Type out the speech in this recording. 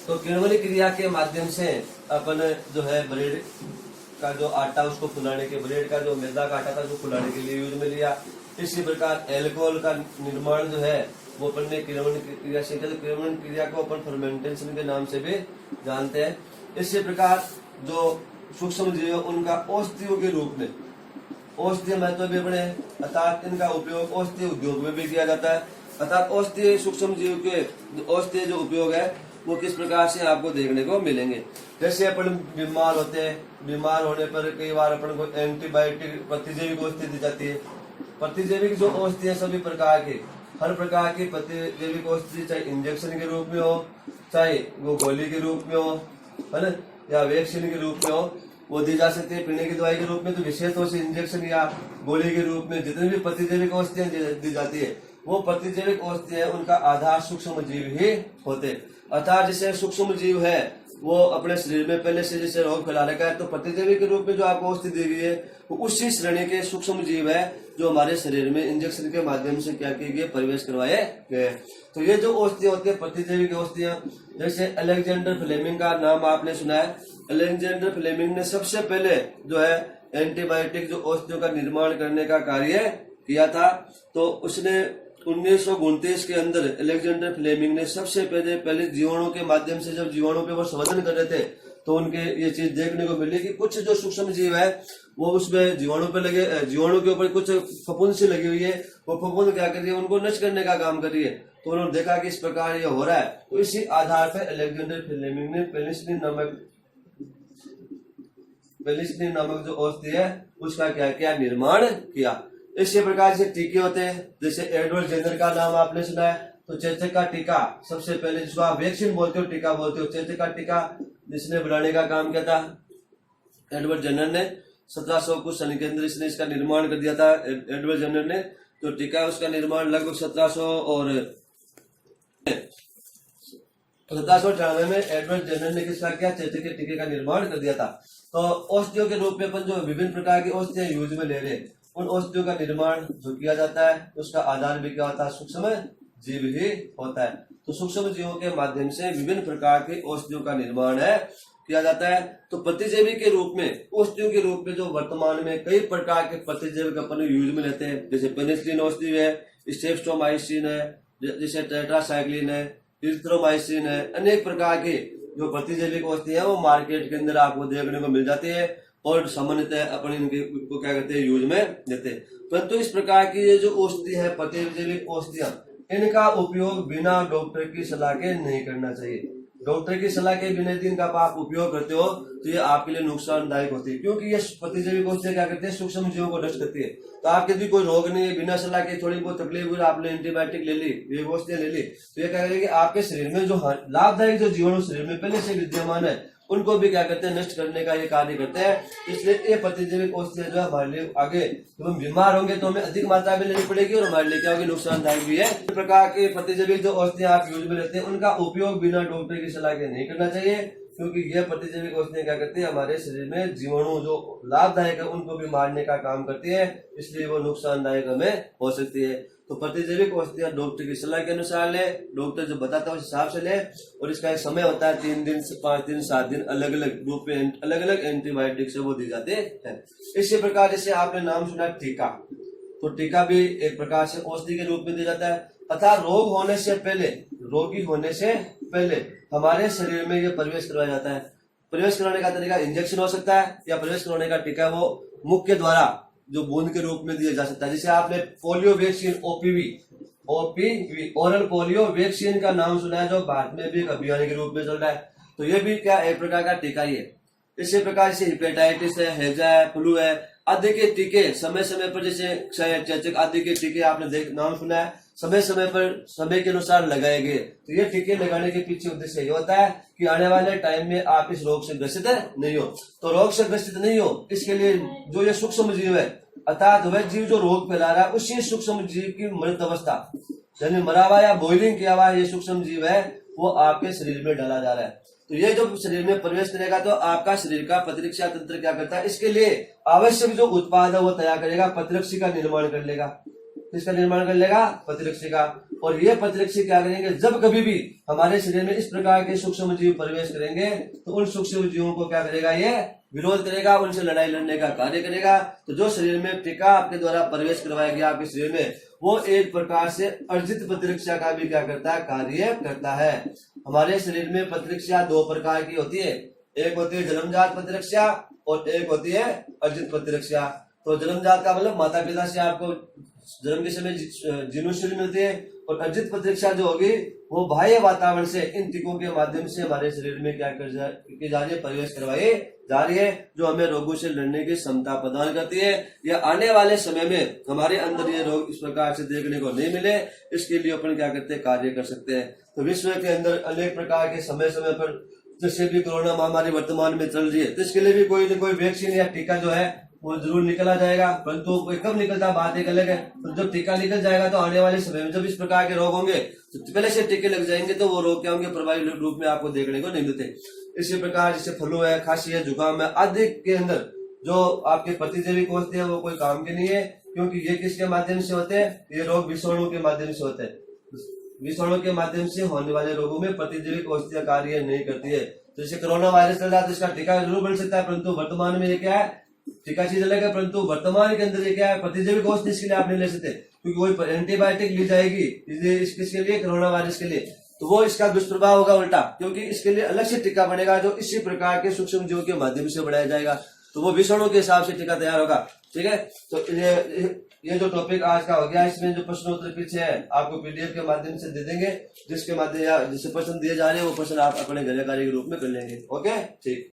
तो किण्वनी क्रिया के माध्यम से अपन जो है ब्रेड का जो आटा उसको फुलाने के, ब्रेड का जो मैदा का आटा था उसको फुलाने के लिए यूज में लिया। इसी प्रकार एल्कोहल का निर्माण जो है वो अपन ने किण्वन क्रिया से किया। किण्वन क्रिया को अपन फर्मेंटेशन के नाम से भी जानते हैं। इसी प्रकार जो सूक्ष्म जीव है उनका औषधियों के रूप में औषधीय महत्व भी बड़े, अर्थात इनका उपयोग औषधीय उद्योग में भी किया जाता है। अर्थात औषधीय सूक्ष्म जीव के औषधीय जो उपयोग है वो किस प्रकार से आपको देखने को मिलेंगे। जैसे अपन बीमार होते हैं, बीमार होने पर कई बार अपन को एंटीबायोटिक प्रतिजैविक औषधि दी जाती है। प्रतिजैविक जो औषधि है सभी प्रकार के, हर प्रकार की प्रतिजैविक औषधि चाहे इंजेक्शन के रूप में हो, चाहे वो गोली के रूप में हो, है ना, या वैक्सीन के रूप में हो, वो दी जा सकती है। पीने की दवाई के रूप में तो विशेष तौर से इंजेक्शन या गोली के रूप में जितनी भी प्रतिजैविक औषधियां दी जाती है वो प्रतिजैविक औषधि है उनका आधार सूक्ष्म जीव ही होते। अर्थात जैसे सूक्ष्म जीव है वो अपने शरीर में पहले से जैसे रोग फैला रखा है, तो प्रतिजैविक के रूप में जो आपको औषधि दी गई है वो उसी श्रेणी के सूक्ष्म जीव है जो हमारे शरीर में इंजेक्शन के माध्यम से क्या किए गए, प्रवेश करवाए गए। तो ये जो औषधियां होती है प्रतिजैविक औषधियां, जैसे अलेक्जेंडर फ्लेमिंग का नाम आपने सुना है। अलेक्जेंडर फ्लेमिंग ने सबसे पहले जो है एंटीबायोटिक जो औषधियों का निर्माण करने का कार्य किया था। तो उसने 1929 के अंदर अलेक्जेंडर फ्लेमिंग ने सबसे पहले जीवाणु के माध्यम से जब जीवाणु पे वो संवर्धन कर रहे थे तो उनके ये चीज देखने को मिली कि कुछ जो सूक्ष्म जीव है वो उसमें जीवाणु पे लगे, जीवाणु के ऊपर कुछ फफूंद सी लगी हुई है, वो फफूंद क्या कर रही है, उनको नष्ट करने का काम कर रही है। तो उन्होंने देखा कि इस प्रकार ये हो रहा है, तो इसी आधार पर अलेक्जेंडर फ्लेमिंग ने पेनिसिलिन नामक जो औषधि है उसका क्या किया, निर्माण किया। इसी प्रकार से टीके होते हैं, जैसे एडवर्ड जेनर का नाम आपने सुना है। तो चेचक का टीका सबसे पहले, जिसको आप वैक्सीन बोलते हो टीका बोलते हो, चेचक का टीका जिसने बनाने का काम किया था एडवर्ड जेनर ने 1700 कुछ सन के अंदर इसने इसका निर्माण कर दिया था। एडवर्ड जेनर ने जो टीका उसका निर्माण लगभग 1798 में एडवर्ड जेनर ने किसका किया, चेचक के टीके का निर्माण कर दिया था। तो औषधियों के रूप में अपन जो विभिन्न प्रकार की औषधियां यूज में ले रहे, उन औषधियों का निर्माण जो किया जाता है उसका आधार भी क्या होता है, सूक्ष्म जीव ही होता है। तो सूक्ष्म जीवों के माध्यम से विभिन्न प्रकार की औषधियों का निर्माण है किया जाता है। तो प्रतिजैवी के रूप में, औषधियों के रूप में जो वर्तमान में कई प्रकार के प्रतिजैविक अपन यूज में लेते हैं, जैसे पेनिसिलिन औषधि है, स्ट्रेप्टोमाइसिन है, जैसे टेट्रासाइक्लिन है, इरिथ्रोमाइसिन है, अनेक प्रकार के जो प्रतिजैविक औषधि है वो मार्केट के अंदर आपको देखने को मिल जाती है और सामान्यतः अपन इनके को क्या करते हैं, यूज में लेते हैं। परंतु इस प्रकार की ये जो औषधि है प्रतिजैविक औषधियां, इनका उपयोग बिना डॉक्टर की सलाह के नहीं करना चाहिए। डॉक्टर की सलाह के बिना यदि इनका आप उपयोग करते हो तो ये आपके लिए नुकसानदायक होती है, क्योंकि ये प्रतिजैविक औषधियां क्या करते हैं, सूक्ष्म जीवों को नष्ट करती है। तो आपके यदि कोई रोग नहीं है, बिना सलाह के थोड़ी बहुत तकलीफ हुई, आपने एंटीबायोटिक ले ली, ये औषधियां ले ली, तो ये क्या करेगी, आपके शरीर में जो लाभदायक जो जीवाणु शरीर में पहले से विद्यमान है उनको भी क्या करते हैं, नष्ट करने का ये कार्य करते हैं। इसलिए ये प्रतिजैविक औषधियां जो है हमारे लिए आगे जब हम बीमार होंगे तो हमें अधिक मात्रा में लेनी पड़ेगी और हमारे लिए क्या होगी, नुकसानदायक भी है। इस प्रकार के प्रतिजैविक जो औषधियां आप यूज में लेते हैं उनका उपयोग बिना डॉक्टर की सलाह के नहीं करना चाहिए, क्योंकि यह प्रतिजैविक औषधियां क्या करती है, हमारे शरीर में जीवाणु जो लाभदायक है उनको भी मारने का काम करती है, इसलिए वो नुकसानदायक हमें हो सकती है। तो प्रतिजैविक औषधियां डॉक्टर की सलाह के अनुसार ले, डॉक्टर जो बताता है उस हिसाब से ले, और इसका एक समय होता है 3 दिन, 5 दिन, 7 दिन, अलग अलग रूप में अलग अलग एंटीबायोटिक से वो दी जाते हैं। इसी प्रकार जैसे आपने नाम सुना टीका, तो टीका भी एक प्रकार से औषधि के रूप में दिया जाता है। अर्थात रोग होने से पहले, रोगी होने से पहले हमारे शरीर में ये प्रवेश करवाया जाता है। प्रवेश कराने का तरीका इंजेक्शन हो सकता है या प्रवेश कराने का टीका वो मुख के द्वारा जो बूंद के रूप में दिया जा सकता है। जैसे आपने polio vaccine OPV oral polio vaccine का नाम सुना है, जो भारत में भी एक अभियान के रूप में चल रहा है, तो ये भी क्या एक प्रकार का टीका ही है। इसी प्रकार से हेपेटाइटिस है, हैजा है, फ्लू है, आदि के टीके समय समय पर, जैसे क्षय, चेचक आदि के टीके आपने नाम सुना है, समय समय पर समय के अनुसार लगाए गए। तो ये टीके लगाने के पीछे उद्देश्य ये होता है कि आने वाले टाइम में आप इस रोग से ग्रसित नहीं हो। तो रोग से ग्रसित नहीं हो इसके लिए जो ये सूक्ष्म जीव है, अर्थात वह जीव जो रोग फैला रहा है उसी सूक्ष्म जीव की मृत अवस्था, यानी मरा हुआ या बॉइलिंग किया हुआ ये सूक्ष्म जीव है वो आपके शरीर में डाला जा रहा है। तो ये जो शरीर में प्रवेश करेगा तो आपका शरीर का प्रतिरक्षा तंत्र क्या करता है, इसके लिए आवश्यक जो उत्पाद है वो तैयार करेगा, प्रतिरक्षी का निर्माण कर लेगा। किसका निर्माण कर लेगा? प्रतिरक्षी का। और ये प्रतिरक्षी क्या करेंगे? जब कभी भी हमारे शरीर में इस प्रकार के सूक्ष्म जीव प्रवेश करेंगे तो उन सूक्ष्म जीवों को क्या करेगा? ये विरोध करेगा, उनसे लड़ाई लड़ने का कार्य करेगा। तो जो शरीर में टीका आपके द्वारा प्रवेश करवाया गया आपके शरीर में, वो एक प्रकार से अर्जित प्रतिरक्षा का भी क्या करता है? कार्य करता है। हमारे शरीर में प्रतिरक्षा दो प्रकार की होती है, एक होती है जन्मजात प्रतिरक्षा और एक होती है अर्जित प्रतिरक्षा। तो जन्मजात का मतलब माता पिता से आपको जन्म के समय जीर्णोशरीर मिलती है, और अर्जित प्रतिरक्षा जो होगी वो बाह्य वातावरण से इन टीकों के माध्यम से हमारे शरीर में क्या की जा रही है? प्रवेश करवाई जा रही है, जो हमें रोगों से लड़ने की क्षमता प्रदान करती है। या आने वाले समय में हमारे अंदर ये रोग इस प्रकार से देखने को नहीं मिले, इसके लिए अपन क्या करते हैं? कार्य कर सकते हैं। तो विश्व के अंदर अनेक प्रकार के समय समय पर, जैसे भी कोरोना महामारी वर्तमान में चल रही है, तो इसके लिए भी कोई न कोई वैक्सीन या टीका जो है वो जरूर निकला जाएगा, परंतु कब निकलता बात एक अलग है। तो जब टीका निकल जाएगा तो आने वाले समय में जब इस प्रकार के रोग होंगे तो पहले से टीके लग जाएंगे, तो वो रोग क्या होंगे? प्रभावी रूप में आपको देखने को नहीं मिलते। इसी प्रकार जैसे फ्लू है, खांसी है, जुकाम है आदि के अंदर जो आपके प्रतिजैविक कोष है वो कोई काम के नहीं है, क्योंकि ये किसके माध्यम से होते हैं? ये रोग विषाणु के माध्यम से होते हैं। विषाणु के माध्यम से होने वाले रोगों में प्रतिजैविक औषधियां कार्य नहीं करती है। तो जैसे कोरोना वायरस चल रहा है तो इसका टीका जरूर बन सकता है, परंतु वर्तमान में ये क्या है? टीका चीज अलग है, परंतु वर्तमान के अंदर ये क्या है? प्रतिजैविक औषधि इसके लिए आप नहीं ले सकते, क्योंकि कोई एंटीबायोटिक ली जाएगी इसके लिए, कोरोना वायरस के लिए, तो वो इसका दुष्प्रभाव होगा उल्टा, क्योंकि इसके लिए अलग से टीका बनेगा जो इसी प्रकार के सूक्ष्म जीवों के माध्यम से बढ़ाया जाएगा। तो वो विषाणु के हिसाब से टीका तैयार होगा। ठीक है, तो ये जो टॉपिक आज का हो गया, इसमें जो प्रश्न उत्तर पीछे है आपको पीडीएफ के माध्यम से दे देंगे, जिसके माध्यम या जिससे प्रश्न दिए जा रहे हैं वो प्रश्न आप अपने घर कार्य के रूप में कर लेंगे। ओके, ठीक।